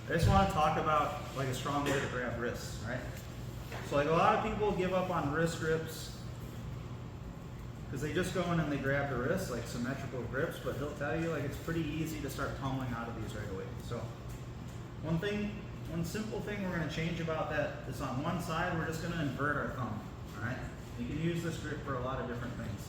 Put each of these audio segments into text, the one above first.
I just want to talk about like a strong way to grab wrists, right? So like a lot of people give up on wrist grips because they just go in and they grab the wrist, like symmetrical grips, but he'll tell you like it's pretty easy to start tumbling out of these right away. So one simple thing we're going to change about that is on one side, we're just going to invert our thumb, all right? You can use this grip for a lot of different things.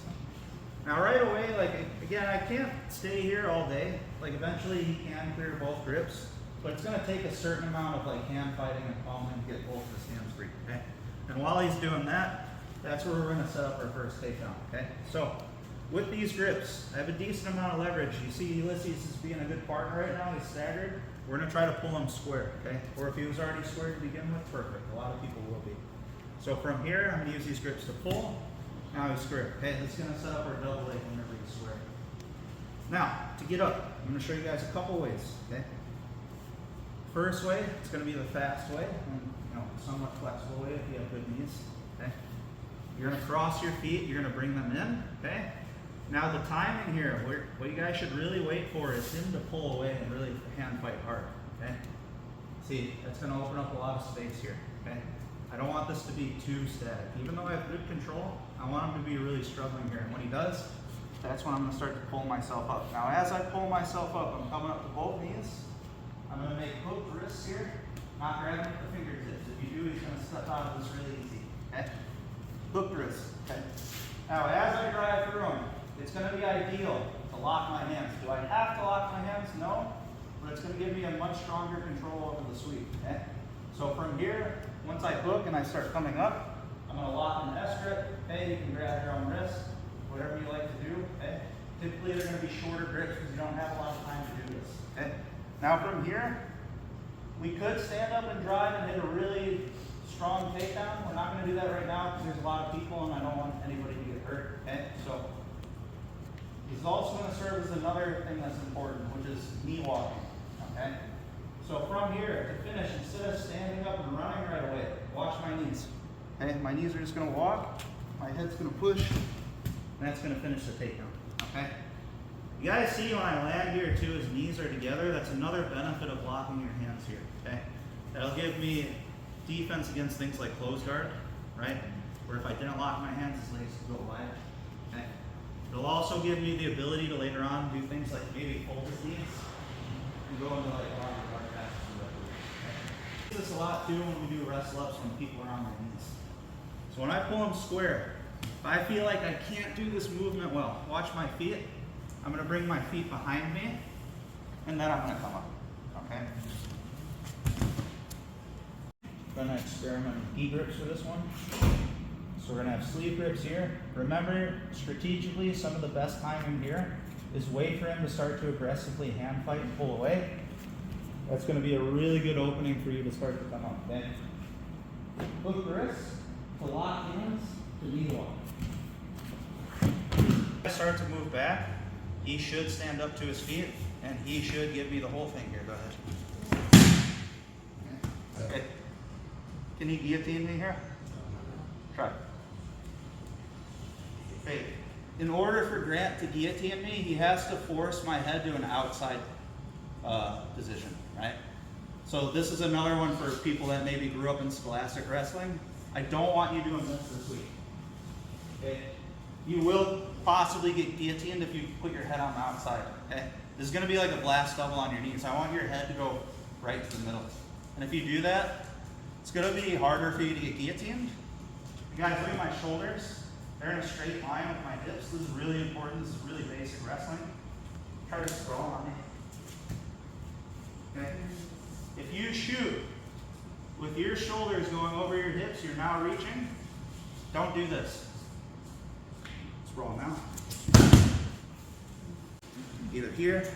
Now right away, like again, I can't stay here all day. Like eventually he can clear both grips, but it's going to take a certain amount of like hand fighting and palming to get both of his hands free, okay? And while he's doing that, that's where we're going to set up our first takedown, okay? So with these grips, I have a decent amount of leverage. You see Ulysses is being a good partner right now. He's staggered. We're going to try to pull him square, okay? Or if he was already square to begin with, perfect. A lot of people will be. So from here, I'm going to use these grips to pull. Now he's square, okay? It's going to set up our double leg whenever he's square. Now, to get up, I'm going to show you guys a couple ways, okay? First way, it's going to be the fast way, and somewhat flexible way if you have good knees, okay? You're going to cross your feet, you're going to bring them in, okay? Now the timing here, what you guys should really wait for is him to pull away and really hand fight hard, okay? See, that's going to open up a lot of space here, okay? I don't want this to be too static. Even though I have good control, I want him to be really struggling here. And when he does, that's when I'm going to start to pull myself up. Now as I pull myself up, I'm coming up to both knees. I'm going to make hooked wrists here, not grabbing at the fingertips. If you do, he's going to step out of this really easy, okay? Hooked wrists, okay? Now as I drive through them, it's going to be ideal to lock my hands. Do I have to lock my hands? No, but it's going to give me a much stronger control over the sweep, okay? So from here, once I hook and I start coming up, I'm going to lock in S grip. Okay, you can grab your own wrist, whatever you like to do, okay? Typically they're going to be shorter grips because you don't have a lot of time to do this, okay? Now from here, we could stand up and drive and hit a really strong takedown. We're not going to do that right now because there's a lot of people and I don't want anybody to get hurt, okay? So this is also going to serve as another thing that's important, which is knee walking, okay? So from here to finish, instead of standing up and running right away, watch my knees, okay? My knees are just going to walk, my head's going to push, and that's going to finish the takedown, okay? You guys see when I land here too, his knees are together. That's another benefit of locking your hands here, okay? That'll give me defense against things like close guard, right? Where if I didn't lock my hands, his legs could go wide, okay? It'll also give me the ability to later on do things like maybe fold his knees and go into like longer guard passes and whatever, okay? I do this a lot too when we do wrestle ups when people are on their knees. So when I pull him square, if I feel like I can't do this movement well, watch my feet. I'm going to bring my feet behind me, and then I'm going to come up, okay? I'm going to experiment with knee grips for this one. So we're going to have sleeve grips here. Remember, strategically, some of the best timing here is wait for him to start to aggressively hand fight and pull away. That's going to be a really good opening for you to start to come up, okay? Hook the wrists, to lock hands, to knee walk. As I start to move back, he should stand up to his feet, and he should give me the whole thing here. Go ahead. Okay. Can you guillotine me here? Try. Okay. In order for Grant to guillotine me, he has to force my head to an outside position, right? So this is another one for people that maybe grew up in scholastic wrestling. I don't want you doing this week. Okay. You will possibly get guillotined if you put your head on the outside, okay? This is going to be like a blast double on your knees. I want your head to go right to the middle. And if you do that, it's going to be harder for you to get guillotined. You guys, look at my shoulders. They're in a straight line with my hips. This is really important. This is really basic wrestling. Try to scroll on me. Okay? If you shoot with your shoulders going over your hips, you're now reaching. Don't do this. Roll now. Either here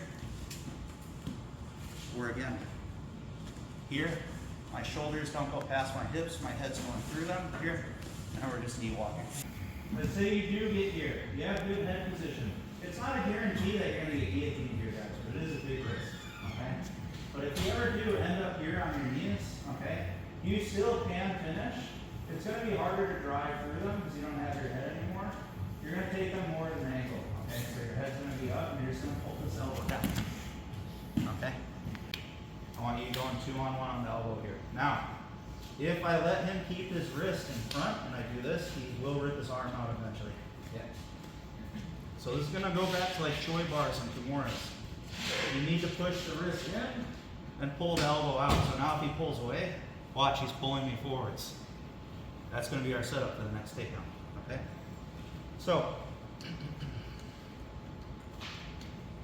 or again. Here, my shoulders don't go past my hips, my head's going through them. Here, now we're just knee walking. Let's say you do get here. You have good head position. It's not a guarantee that you're going to get guillotined here, guys, but it is a big risk. Okay? But if you ever do end up here on your knees, okay, you still can finish. It's going to be harder to drive through them because you don't have your head anymore. You're going to take them more at an angle, okay? So your head's going to be up and you're just going to pull this elbow down, okay? I want you going 2-on-1 on the elbow here. Now, if I let him keep his wrist in front and I do this, he will rip his arm out eventually. Yeah. So this is gonna go back to like Choi bars and Kimuras. You need to push the wrist in and pull the elbow out. So now if he pulls away, watch, he's pulling me forwards. That's gonna be our setup for the next takedown, okay? So,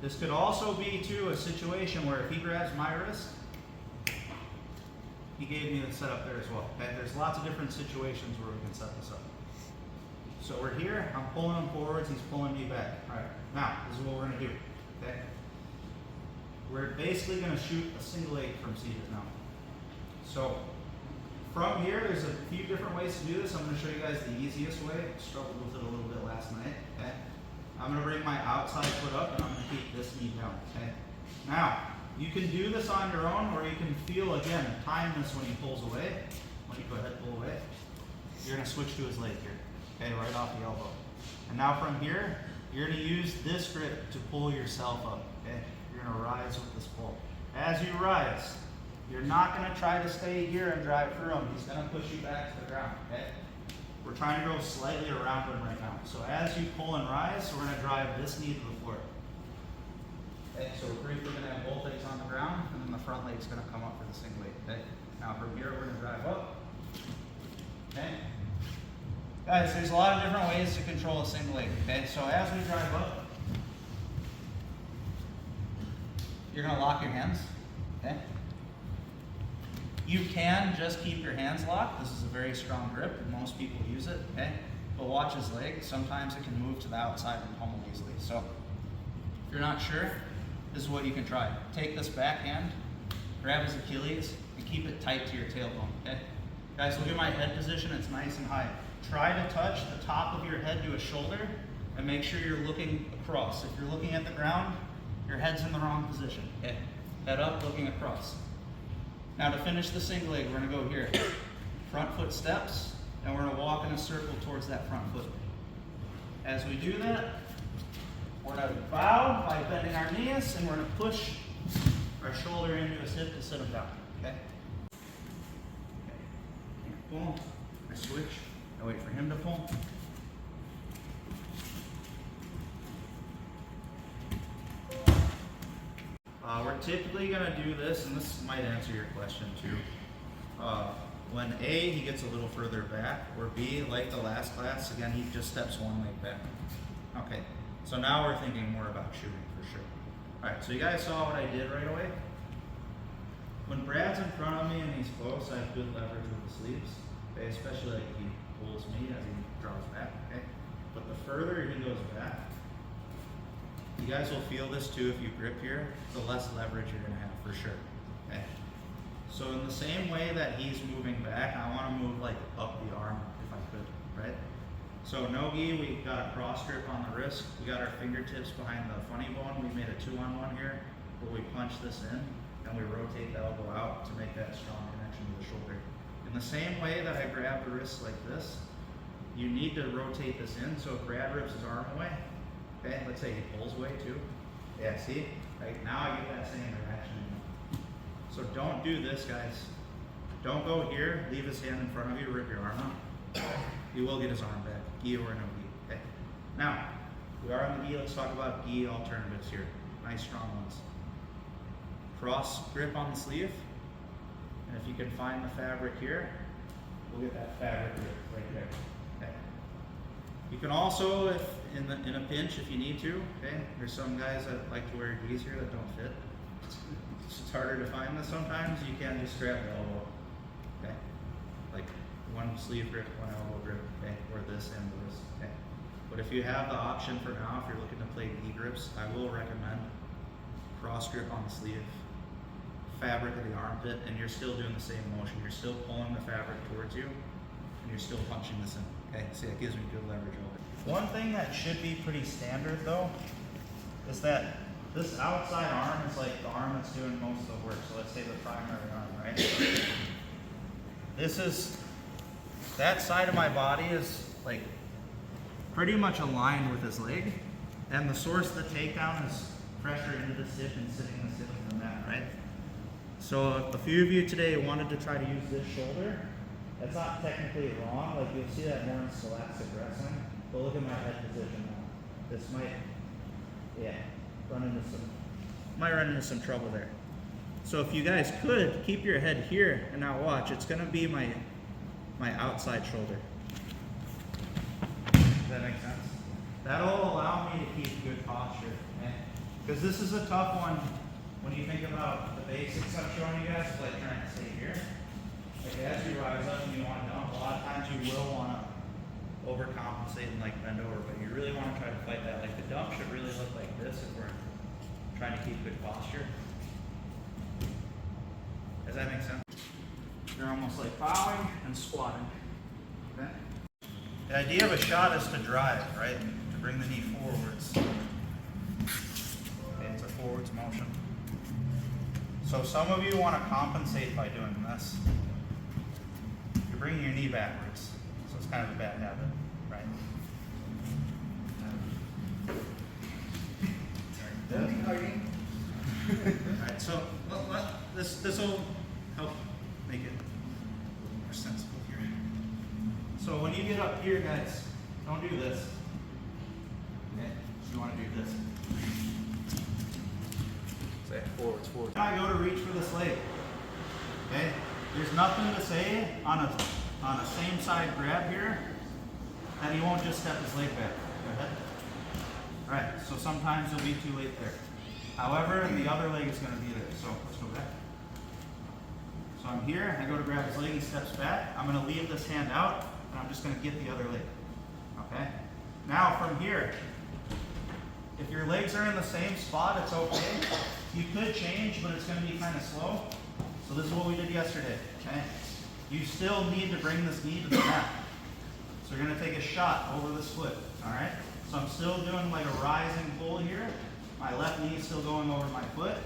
this could also be too a situation where if he grabs my wrist, he gave me the setup there as well. Okay, there's lots of different situations where we can set this up. So we're here, I'm pulling him forwards, he's pulling me back. All right, now this is what we're gonna do. Okay, we're basically gonna shoot a single leg from seated now. So from here, there's a few different ways to do this. I'm gonna show you guys the easiest way. Struggled with it a little bit last night. Okay, I'm gonna bring my outside foot up and I'm gonna keep this knee down. Okay, now. You can do this on your own, or you can feel, again, time this when he pulls away. When you go ahead, pull away. You're gonna switch to his leg here, okay, right off the elbow. And now from here, you're gonna use this grip to pull yourself up, okay? You're gonna rise with this pull. As you rise, you're not gonna try to stay here and drive through him. He's gonna push you back to the ground, okay? We're trying to go slightly around him right now. So as you pull and rise, we're gonna drive this knee to the floor. Okay, so we're briefly going to have both legs on the ground, and then the front leg's going to come up for the single leg. Okay. Now from here, we're going to drive up. Okay. Guys, there's a lot of different ways to control a single leg. Okay. So as we drive up, you're going to lock your hands. Okay. You can just keep your hands locked. This is a very strong grip, and most people use it. Okay. But watch his leg. Sometimes it can move to the outside and pummel easily. So if you're not sure, this is what you can try. Take this back hand, grab his Achilles, and keep it tight to your tailbone, okay? Guys, look at my head position, it's nice and high. Try to touch the top of your head to a shoulder, and make sure you're looking across. If you're looking at the ground, your head's in the wrong position, okay? Head up, looking across. Now to finish the single leg, we're gonna go here. Front foot steps, and we're gonna walk in a circle towards that front foot. As we do that, we're going to bow by bending our knees, and we're going to push our shoulder into his hip to sit him down. Okay? Pull. I switch. I wait for him to pull. We're typically going to do this, and this might answer your question too. When A, he gets a little further back, or B, like the last class, again, he just steps one leg back. Okay. So now we're thinking more about shooting for sure. All right, so you guys saw what I did right away. When Brad's in front of me and he's close, I have good leverage with the sleeves, okay? Especially like if he pulls me as he draws back, okay? But the further he goes back, you guys will feel this too if you grip here, the less leverage you're gonna have for sure, okay? So in the same way that he's moving back, I wanna move like up the arm if I could, right? So no-gi, we got a cross grip on the wrist. We got our fingertips behind the funny bone. We made a 2-on-1 here where we punch this in and we rotate the elbow out to make that strong connection to the shoulder. In the same way that I grab the wrist like this, you need to rotate this in. So if Brad rips his arm away, okay, let's say he pulls away too. Yeah, see? Right now I get that same reaction. So don't do this, guys. Don't go here, leave his hand in front of you, rip your arm out. You will get his arm back, gi or no gi. Okay. Now, we are on the gi. Let's talk about gi alternatives here. Nice strong ones. Cross grip on the sleeve, and if you can find the fabric here, we'll get that fabric grip right there. Okay. You can also, if in a pinch, if you need to. Okay. There's some guys that like to wear gis here that don't fit. It's harder to find this sometimes. You can just grab the elbow. Okay. Like one sleeve grip, one elbow grip, okay, or this and this, okay. But if you have the option for now, if you're looking to play gi grips, I will recommend cross grip on the sleeve, fabric of the armpit, and you're still doing the same motion. You're still pulling the fabric towards you, and you're still punching this in, okay. See, it gives me good leverage over it. One thing that should be pretty standard though, is that this outside arm is like the arm that's doing most of the work. So let's say the primary arm, right? This is, that side of my body is like pretty much aligned with his leg, and the source of the takedown is pressure into the hip and sitting the hip in the mat, right? So a few of you today wanted to try to use this shoulder. That's not technically wrong. Like you'll see that more in scholastic wrestling. But look at my head position now. This might, might run into some trouble there. So if you guys could keep your head here, and now watch, it's gonna be my outside shoulder. Does that make sense? That'll allow me to keep good posture, okay? Because this is a tough one when you think about the basics I'm showing you guys, like trying to stay here. Like as you rise up and you want to dump, a lot of times you will want to overcompensate and like bend over, but you really want to try to fight that. Like the dump should really look like this if we're trying to keep good posture. Does that make sense? You're almost like bowing and squatting. Okay? The idea of a shot is to drive, right? To bring the knee forwards. Okay, it's a forwards motion. So some of you want to compensate by doing this. You're bringing your knee backwards. So it's kind of a bad habit, right? Alright, so this will help make it more sensible here. So when you get up here, guys, don't do this. Okay? You want to do this. Say forwards. Now I go to reach for this leg. Okay? There's nothing to say on a same side grab here that he won't just step his leg back. Go ahead. Alright, so sometimes you'll be too late there. However, the other leg is going to be there. So let's go back. So I'm here, I go to grab his leg, he steps back. I'm going to leave this hand out, and I'm just going to get the other leg. Okay? Now from here, if your legs are in the same spot, it's okay. You could change, but it's going to be kind of slow. So this is what we did yesterday. Okay? You still need to bring this knee to the mat. So you're going to take a shot over this foot. Alright? So I'm still doing like a rising pull here. My left knee is still going over my foot.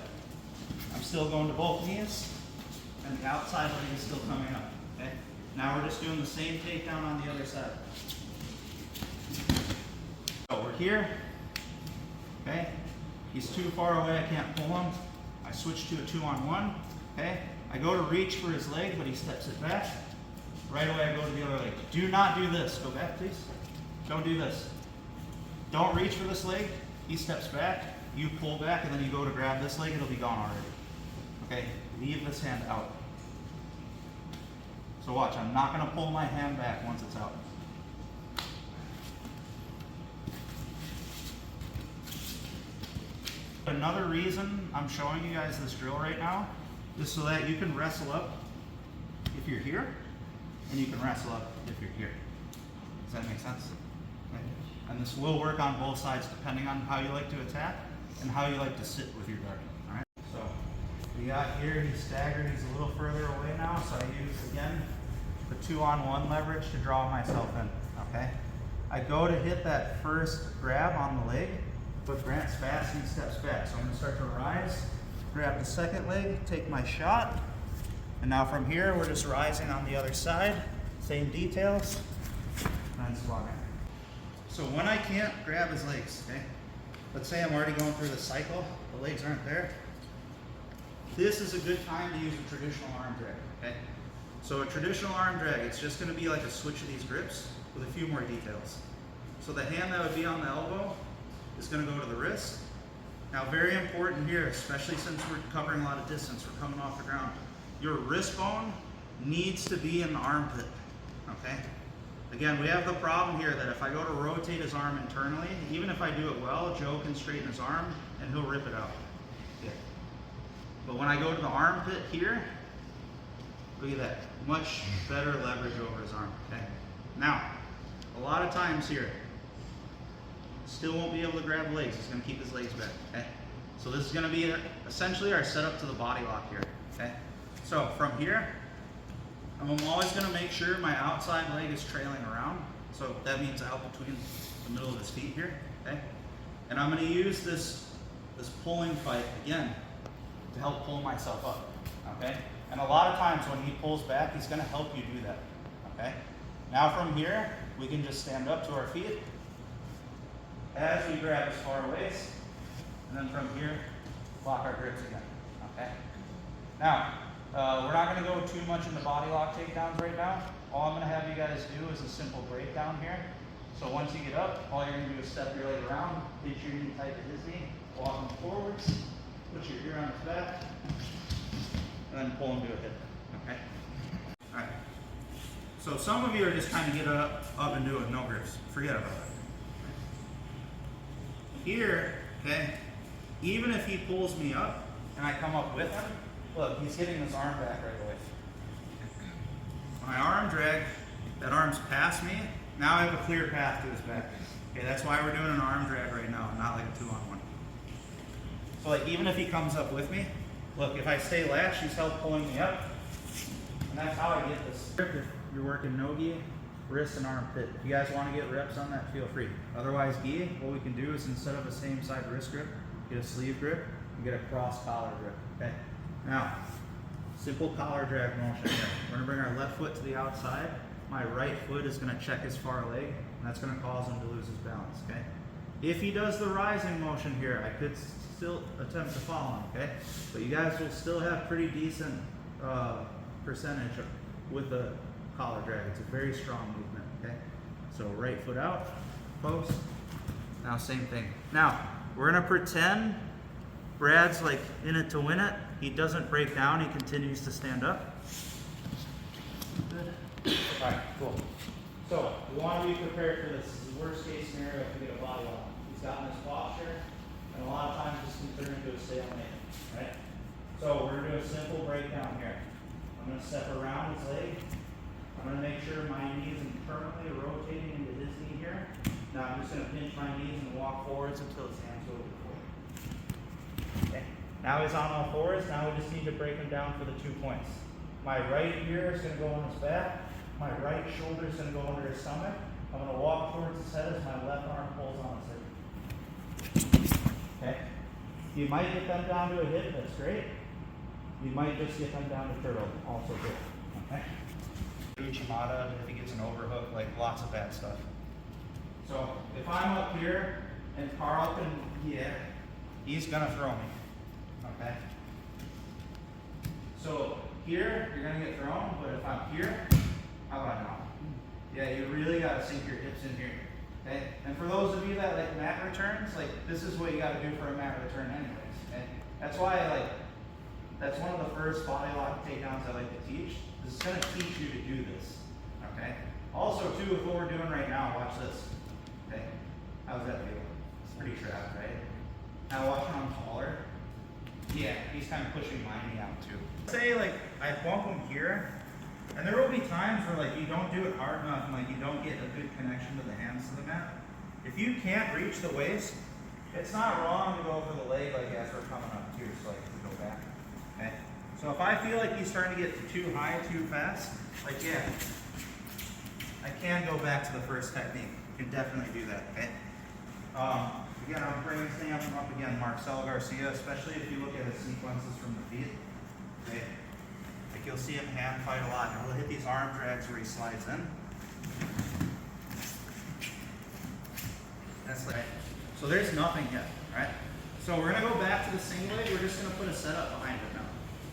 I'm still going to both knees. And the outside leg is still coming up. Okay? Now we're just doing the same takedown on the other side. So we're here. Okay? He's too far away, I can't pull him. I switch to a 2-on-1. Okay? I go to reach for his leg, but he steps it back. Right away I go to the other leg. Do not do this. Go back, please. Don't do this. Don't reach for this leg. He steps back. You pull back, and then you go to grab this leg, it'll be gone already. Okay? Leave this hand out. So watch, I'm not going to pull my hand back once it's out. Another reason I'm showing you guys this drill right now is so that you can wrestle up if you're here, and you can wrestle up if you're here. Does that make sense? Okay. And this will work on both sides depending on how you like to attack and how you like to sit with your guard. All right. So we got here, he's staggered, he's a little further away now, so I use again the 2-on-1 leverage to draw myself in. Okay. I go to hit that first grab on the leg, but Grant's fast and he steps back. So I'm gonna start to rise, grab the second leg, take my shot, and now from here we're just rising on the other side, same details, and squatting. So when I can't grab his legs, okay, let's say I'm already going through the cycle, the legs aren't there, this is a good time to use a traditional arm drag, okay? So a traditional arm drag, it's just gonna be like a switch of these grips with a few more details. So the hand that would be on the elbow is gonna go to the wrist. Now very important here, especially since we're covering a lot of distance, we're coming off the ground, your wrist bone needs to be in the armpit, okay? Again, we have the problem here that if I go to rotate his arm internally, even if I do it well, Joe can straighten his arm and he'll rip it out. Okay. But when I go to the armpit here, look at that, much better leverage over his arm, okay? Now, a lot of times here, still won't be able to grab legs, he's gonna keep his legs back, okay? So this is gonna be essentially our setup to the body lock here, okay? So from here, I'm always going to make sure my outside leg is trailing around. So that means out between the middle of his feet here. Okay? And I'm going to use this pulling fight again to help pull myself up. Okay? And a lot of times when he pulls back, he's going to help you do that. Okay? Now from here, we can just stand up to our feet as we grab his far waist. And then from here, lock our grips again. Okay? Now, we're not going to go too much into body lock takedowns right now. All I'm going to have you guys do is a simple breakdown here. So once you get up, all you're going to do is step your leg around, pinch your knee tight to his knee, walk him forwards, put your ear on his back, and then pull him to a hip. Okay? All right. So some of you are just kind of get up and do it, no grips. Forget about it. Here, okay, even if he pulls me up and I come up with him, look, he's getting his arm back right away. When I arm drag, that arm's past me. Now I have a clear path to his back. Okay, that's why we're doing an arm drag right now, not like a 2-on-1. So like even if he comes up with me, look, if I stay latched, he's helped pulling me up. And that's how I get this. If you're working no-gi, wrist and arm pit. If you guys want to get reps on that, feel free. Otherwise, gi, what we can do is instead of a same side wrist grip, get a sleeve grip, and get a cross collar grip. Okay. Now, simple collar drag motion here. We're gonna bring our left foot to the outside. My right foot is gonna check his far leg, and that's gonna cause him to lose his balance. Okay. If he does the rising motion here, I could still attempt to follow him. Okay. But you guys will still have pretty decent percentage with the collar drag. It's a very strong movement, okay? So right foot out, post. Now same thing. Now, we're gonna pretend Brad's like in it to win it. He doesn't break down, he continues to stand up. Good. All right, cool. So, we wanna be prepared for this. This is the worst case scenario if we get a body lock. He's gotten his posture, and a lot of times this can turn into a stalemate, right? So, we're gonna do a simple breakdown here. I'm gonna step around his leg. I'm going to make sure my knee isn't permanently rotating into his knee here. Now I'm just going to pinch my knees and walk forwards until his hands go to the floor. Okay. Now he's on all fours. Now we just need to break him down for the 2 points. My right ear is going to go on his back. My right shoulder is going to go under his stomach. I'm going to walk towards his head as my left arm pulls on his hip. Okay. You might get them down to a hip. That's great. You might just get them down to turtle. Also good. Okay. Uchimata, if he gets an overhook, like lots of bad stuff. So if I'm up here and Carl can he's gonna throw me. Okay. So here you're gonna get thrown, but if I'm here, how about now? Yeah, you really gotta sink your hips in here. Okay. And for those of you that like mat returns, like this is what you gotta do for a mat return anyways. Okay. That's why that's one of the first body lock takedowns I like to teach. This is going to teach you to do this, okay? Also, too, with what we're doing right now, watch this, okay? How's that feel? It's pretty trapped, right? Now watch how I'm taller. Yeah, he's kind of pushing my knee out, too. Say, like, I bump him here, and there will be times where, like, you don't do it hard enough, and, like, you don't get a good connection to the hands to the mat. If you can't reach the waist, it's not wrong to go for the leg, like, as we're coming up, too, so, like, we go back, okay? So if I feel like he's starting to get too high too fast, like yeah, I can go back to the first technique. You can definitely do that, okay? Again, I'm bringing this thing up again, Marcel Garcia, especially if you look at his sequences from the feet, okay? Like you'll see him hand fight a lot, and he'll hit these arm drags where he slides in. That's like, so there's nothing yet, right? So we're gonna go back to the single leg, we're just gonna put a setup behind it now.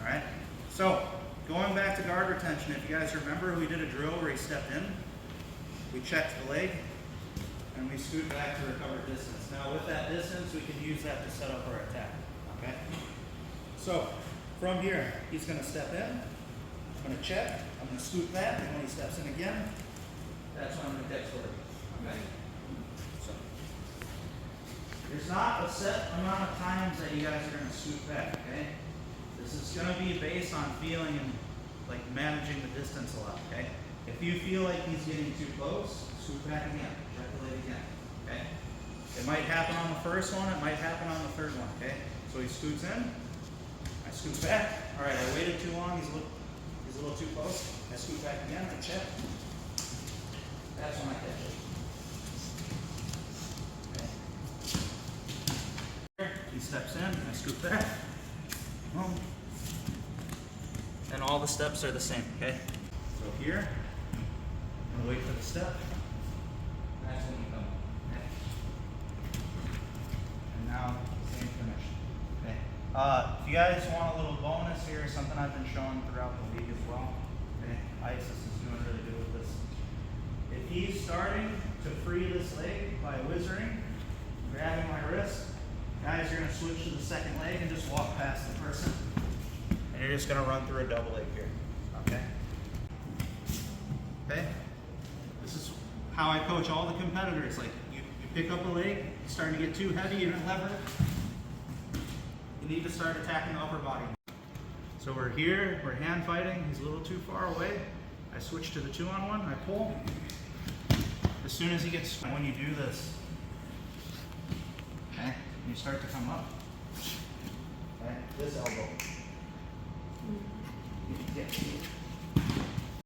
Alright, so going back to guard retention, if you guys remember, we did a drill where he stepped in, we checked the leg, and we scoot back to recover distance. Now with that distance, we can use that to set up our attack, okay? So, from here, he's going to step in, I'm going to check, I'm going to scoot back, and when he steps in again, that's when I'm going to catch the leg, okay? So, there's not a set amount of times that you guys are going to scoot back, okay? This is going to be based on feeling and like managing the distance a lot, okay? If you feel like he's getting too close, scoot back again, check the leg again, okay? It might happen on the first one, it might happen on the third one, okay? So he scoots in, I scoot back. All right, I waited too long, he's a little too close. I scoot back again, I check. That's when I catch it. Okay. He steps in, I scoot back. Boom. And all the steps are the same, okay? So here, I'm gonna wait for the step. That's when you come, okay? And now, same finish, okay? If you guys want a little bonus here, something I've been showing throughout the league as well. Okay, Isis is doing really good with this. If he's starting to free this leg by whizzering, grabbing my wrist, guys, you're gonna switch to the second leg and just walk past the person. And you're just gonna run through a double leg here, okay? Okay? This is how I coach all the competitors. Like, you pick up a leg, it's starting to get too heavy, you're gonna lever it. You need to start attacking the upper body. So we're here, we're hand fighting, he's a little too far away. I switch to the 2-on-1, I pull. As soon as he gets, when you do this, okay, you start to come up. Okay, this elbow. Yeah.